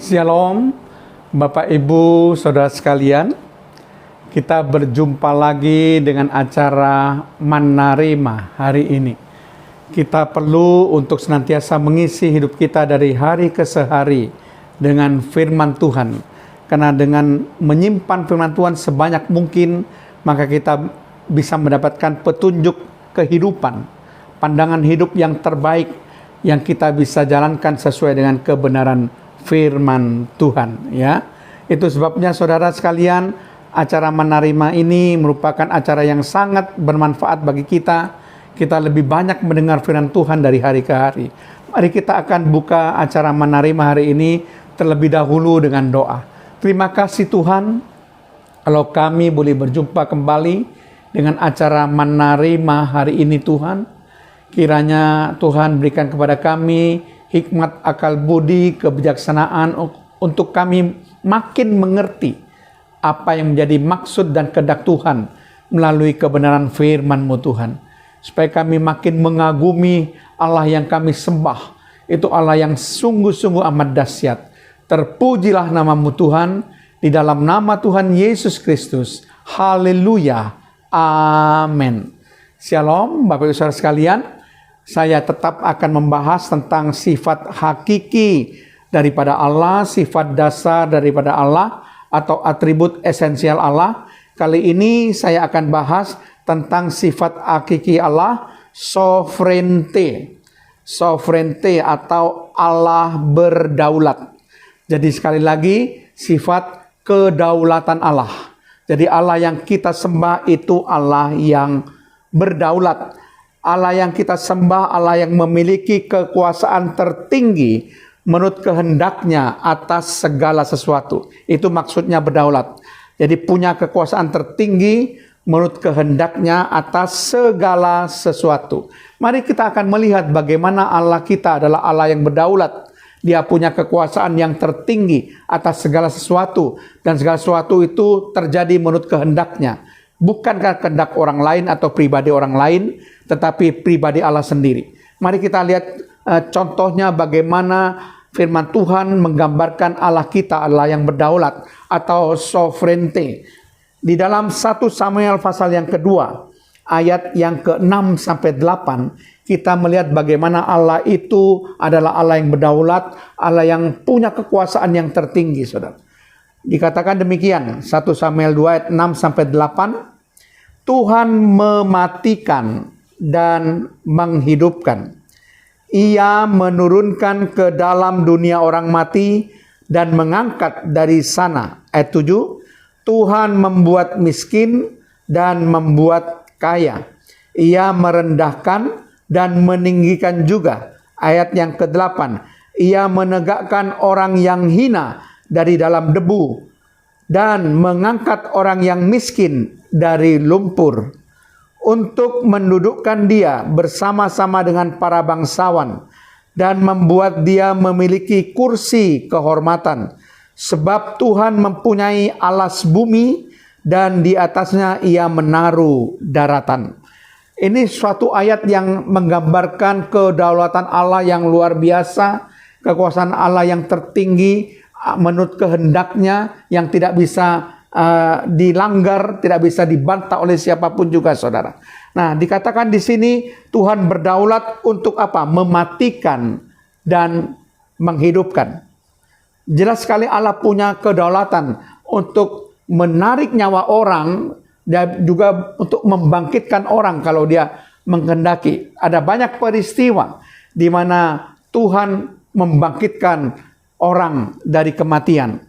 Shalom, Bapak Ibu, Saudara sekalian. Kita berjumpa lagi dengan acara Manarima hari ini. Kita perlu untuk senantiasa mengisi hidup kita dari hari ke hari dengan firman Tuhan. Karena dengan menyimpan firman Tuhan sebanyak mungkin, maka kita bisa mendapatkan petunjuk kehidupan, pandangan hidup yang terbaik yang kita bisa jalankan sesuai dengan kebenaran firman Tuhan, ya. Itu sebabnya saudara sekalian, acara Manarima ini merupakan acara yang sangat bermanfaat bagi kita. Kita lebih banyak mendengar firman Tuhan dari hari ke hari. Mari kita akan buka acara Manarima hari ini terlebih dahulu dengan doa. Terima kasih Tuhan, kalau kami boleh berjumpa kembali dengan acara Manarima hari ini Tuhan. Kiranya Tuhan berikan kepada kami hikmat, akal budi, kebijaksanaan untuk kami makin mengerti apa yang menjadi maksud dan kehendak Tuhan melalui kebenaran firman-Mu Tuhan. Supaya kami makin mengagumi Allah yang kami sembah. Itu Allah yang sungguh-sungguh amat dahsyat. Terpujilah nama-Mu Tuhan, di dalam nama Tuhan Yesus Kristus. Haleluya. Amin. Shalom Bapak Ibu Saudara sekalian. Saya tetap akan membahas tentang sifat hakiki daripada Allah, sifat dasar daripada Allah, atau atribut esensial Allah. Kali ini saya akan bahas tentang sifat hakiki Allah, sovereignty. Sovereignty atau Allah berdaulat. Jadi sekali lagi, sifat kedaulatan Allah. Jadi Allah yang kita sembah itu Allah yang berdaulat. Allah yang kita sembah, Allah yang memiliki kekuasaan tertinggi menurut kehendaknya atas segala sesuatu. Itu maksudnya berdaulat. Jadi punya kekuasaan tertinggi menurut kehendaknya atas segala sesuatu. Mari kita akan melihat bagaimana Allah kita adalah Allah yang berdaulat. Dia punya kekuasaan yang tertinggi atas segala sesuatu. Dan segala sesuatu itu terjadi menurut kehendaknya. Bukan karena kehendak orang lain atau pribadi orang lain, tetapi pribadi Allah sendiri. Mari kita lihat contohnya bagaimana firman Tuhan menggambarkan Allah kita, Allah yang berdaulat atau sovereignty. Di dalam 1 Samuel pasal yang kedua, ayat yang ke-6 sampai 8, kita melihat bagaimana Allah itu adalah Allah yang berdaulat, Allah yang punya kekuasaan yang tertinggi, saudara. Dikatakan demikian, 1 Samuel 2 ayat 6 sampai 8, Tuhan mematikan dan menghidupkan. Ia menurunkan ke dalam dunia orang mati dan mengangkat dari sana. Ayat 7, Tuhan membuat miskin dan membuat kaya. Ia merendahkan dan meninggikan juga. Ayat yang ke-8, ia menegakkan orang yang hina dari dalam debu dan mengangkat orang yang miskin dari lumpur untuk mendudukkan dia bersama-sama dengan para bangsawan dan membuat dia memiliki kursi kehormatan, sebab Tuhan mempunyai alas bumi dan di atasnya ia menaruh daratan. Ini suatu ayat yang menggambarkan kedaulatan Allah yang luar biasa, kekuasaan Allah yang tertinggi menurut kehendaknya yang tidak bisa dilanggar, tidak bisa dibantah oleh siapapun juga, saudara. Nah, dikatakan di sini Tuhan berdaulat untuk apa? Mematikan dan menghidupkan. Jelas sekali Allah punya kedaulatan untuk menarik nyawa orang dan juga untuk membangkitkan orang kalau dia menghendaki. Ada banyak peristiwa di mana Tuhan membangkitkan orang dari kematian.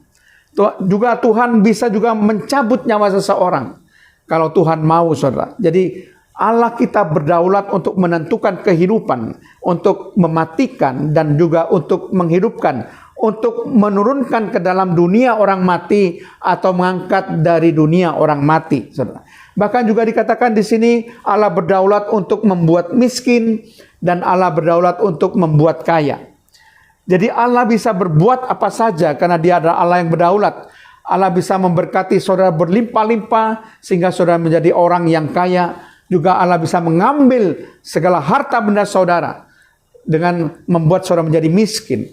Juga Tuhan bisa juga mencabut nyawa seseorang kalau Tuhan mau, saudara. Jadi Allah kita berdaulat untuk menentukan kehidupan, untuk mematikan dan juga untuk menghidupkan, untuk menurunkan ke dalam dunia orang mati atau mengangkat dari dunia orang mati, saudara. Bahkan juga dikatakan di sini Allah berdaulat untuk membuat miskin dan Allah berdaulat untuk membuat kaya. Jadi Allah bisa berbuat apa saja karena Dia adalah Allah yang berdaulat. Allah bisa memberkati saudara berlimpah-limpah sehingga saudara menjadi orang yang kaya. Juga Allah bisa mengambil segala harta benda saudara dengan membuat saudara menjadi miskin.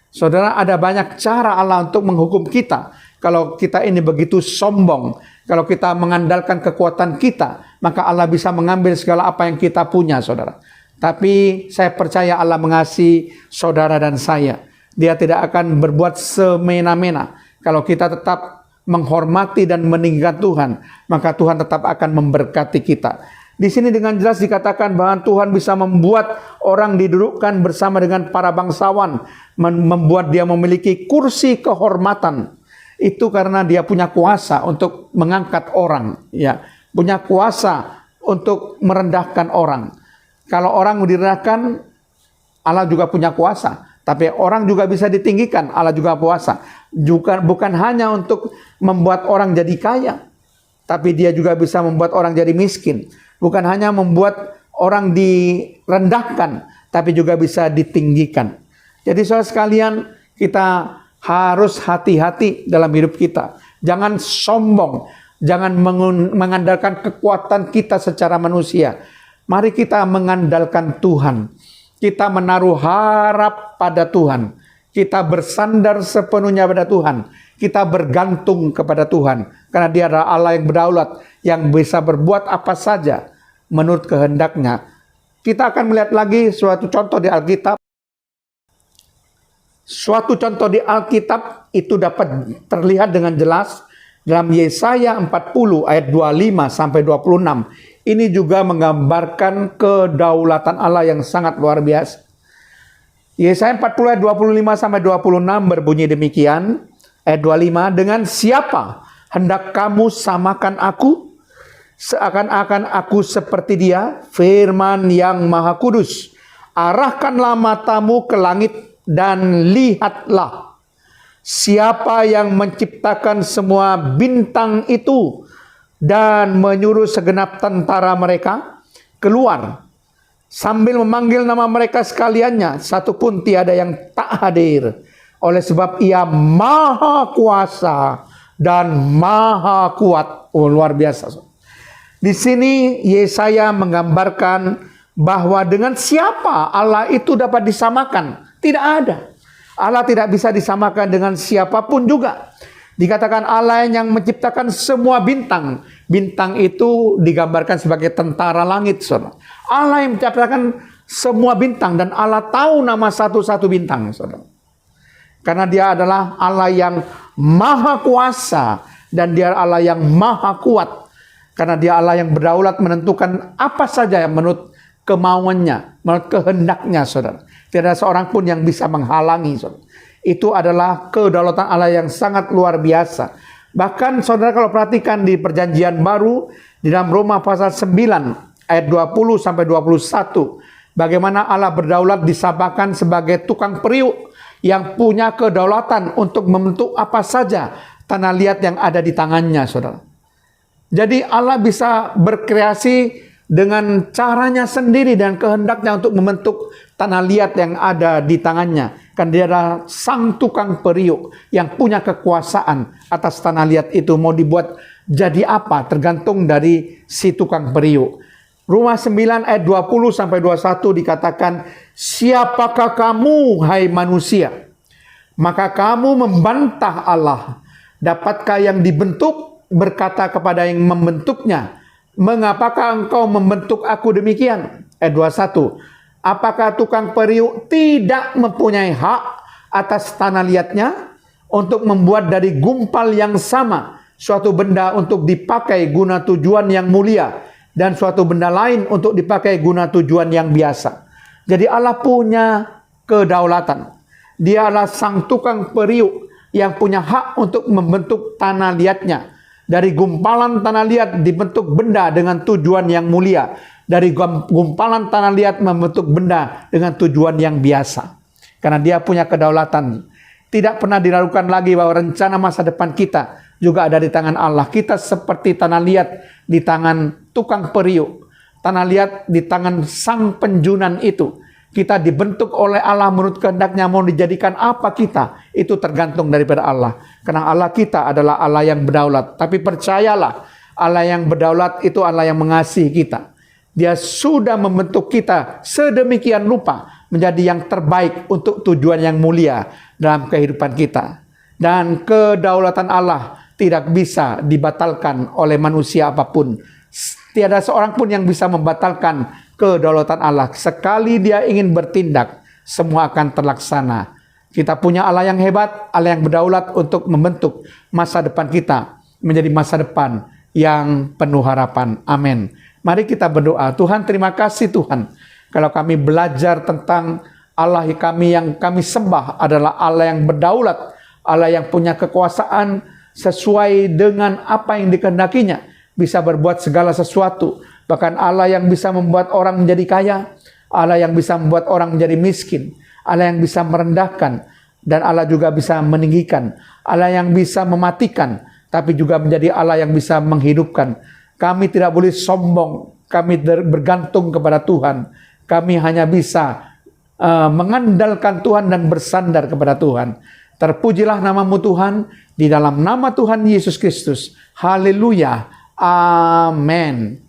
Saudara, ada banyak cara Allah untuk menghukum kita. Kalau kita ini begitu sombong, kalau kita mengandalkan kekuatan kita, maka Allah bisa mengambil segala apa yang kita punya, saudara. Tapi saya percaya Allah mengasihi saudara dan saya. Dia tidak akan berbuat semena-mena. Kalau kita tetap menghormati dan meninggikan Tuhan, maka Tuhan tetap akan memberkati kita. Di sini dengan jelas dikatakan bahwa Tuhan bisa membuat orang didudukkan bersama dengan para bangsawan, membuat dia memiliki kursi kehormatan. Itu karena dia punya kuasa untuk mengangkat orang, ya, punya kuasa untuk merendahkan orang. Kalau orang direndahkan, Allah juga punya kuasa. Tapi orang juga bisa ditinggikan, Allah juga kuasa. Bukan hanya untuk membuat orang jadi kaya, tapi dia juga bisa membuat orang jadi miskin. Bukan hanya membuat orang direndahkan, tapi juga bisa ditinggikan. Jadi saudara sekalian, kita harus hati-hati dalam hidup kita. Jangan sombong, jangan mengandalkan kekuatan kita secara manusia. Mari kita mengandalkan Tuhan. Kita menaruh harap pada Tuhan. Kita bersandar sepenuhnya pada Tuhan. Kita bergantung kepada Tuhan. Karena Dia adalah Allah yang berdaulat, yang bisa berbuat apa saja menurut kehendaknya. Kita akan melihat lagi suatu contoh di Alkitab. Suatu contoh di Alkitab itu dapat terlihat dengan jelas dalam Yesaya 40 ayat 25 sampai 26. Ini juga menggambarkan kedaulatan Allah yang sangat luar biasa. Yesaya 40 ayat 25 sampai 26 berbunyi demikian. Ayat 25, dengan siapa hendak kamu samakan aku? Seakan-akan aku seperti Dia, firman yang Maha Kudus. Arahkanlah matamu ke langit dan lihatlah, siapa yang menciptakan semua bintang itu dan menyuruh segenap tentara mereka keluar, sambil memanggil nama mereka sekaliannya, satu pun tiada yang tak hadir, oleh sebab Ia maha kuasa dan maha kuat. Oh, luar biasa. Di sini Yesaya menggambarkan bahwa dengan siapa Allah itu dapat disamakan. Tidak ada. Allah tidak bisa disamakan dengan siapapun juga. Dikatakan Allah yang menciptakan semua bintang. Bintang itu digambarkan sebagai tentara langit, saudara. Allah yang menciptakan semua bintang dan Allah tahu nama satu-satu bintang, saudara. Karena Dia adalah Allah yang maha kuasa dan Dia Allah yang maha kuat. Karena Dia Allah yang berdaulat menentukan apa saja yang menurut kemauannya, menurut kehendaknya, saudara. Tidak ada seorang pun yang bisa menghalangi, saudara. Itu adalah kedaulatan Allah yang sangat luar biasa. Bahkan saudara kalau perhatikan di Perjanjian Baru, di dalam Roma pasal 9 ayat 20 sampai 21, bagaimana Allah berdaulat disamakan sebagai tukang periuk yang punya kedaulatan untuk membentuk apa saja tanah liat yang ada di tangannya, saudara. Jadi Allah bisa berkreasi dengan caranya sendiri dan kehendaknya untuk membentuk tanah liat yang ada di tangannya. Kan Dia adalah sang tukang periuk yang punya kekuasaan atas tanah liat itu. Mau dibuat jadi apa tergantung dari si tukang periuk. Roma 9 ayat 20 sampai 21 dikatakan, siapakah kamu hai manusia? Maka kamu membantah Allah. Dapatkah yang dibentuk berkata kepada yang membentuknya, mengapakah engkau membentuk aku demikian? Ayat 21. Apakah tukang periuk tidak mempunyai hak atas tanah liatnya untuk membuat dari gumpal yang sama suatu benda untuk dipakai guna tujuan yang mulia dan suatu benda lain untuk dipakai guna tujuan yang biasa? Jadi Allah punya kedaulatan. Dia adalah sang tukang periuk yang punya hak untuk membentuk tanah liatnya. Dari gumpalan tanah liat dibentuk benda dengan tujuan yang mulia. Dari gumpalan tanah liat membentuk benda dengan tujuan yang biasa. Karena Dia punya kedaulatan. Tidak pernah diragukan lagi bahwa rencana masa depan kita juga ada di tangan Allah. Kita seperti tanah liat di tangan tukang periuk. Tanah liat di tangan sang penjunan itu. Kita dibentuk oleh Allah menurut kehendaknya, mau dijadikan apa kita, itu tergantung daripada Allah. Karena Allah kita adalah Allah yang berdaulat. Tapi percayalah, Allah yang berdaulat itu Allah yang mengasihi kita. Dia sudah membentuk kita sedemikian rupa menjadi yang terbaik untuk tujuan yang mulia dalam kehidupan kita. Dan kedaulatan Allah tidak bisa dibatalkan oleh manusia apapun. Tiada seorang pun yang bisa membatalkan kedaulatan Allah. Sekali Dia ingin bertindak, semua akan terlaksana. Kita punya Allah yang hebat, Allah yang berdaulat untuk membentuk masa depan kita menjadi masa depan yang penuh harapan. Amin. Mari kita berdoa. Tuhan, terima kasih Tuhan, kalau kami belajar tentang Allah kami yang kami sembah adalah Allah yang berdaulat, Allah yang punya kekuasaan sesuai dengan apa yang dikehendakinya, bisa berbuat segala sesuatu. Bahkan Allah yang bisa membuat orang menjadi kaya, Allah yang bisa membuat orang menjadi miskin, Allah yang bisa merendahkan, dan Allah juga bisa meninggikan, Allah yang bisa mematikan, tapi juga menjadi Allah yang bisa menghidupkan. Kami tidak boleh sombong, kami bergantung kepada Tuhan. Kami hanya bisa mengandalkan Tuhan dan bersandar kepada Tuhan. Terpujilah nama-Mu Tuhan, di dalam nama Tuhan Yesus Kristus. Haleluya. Amin.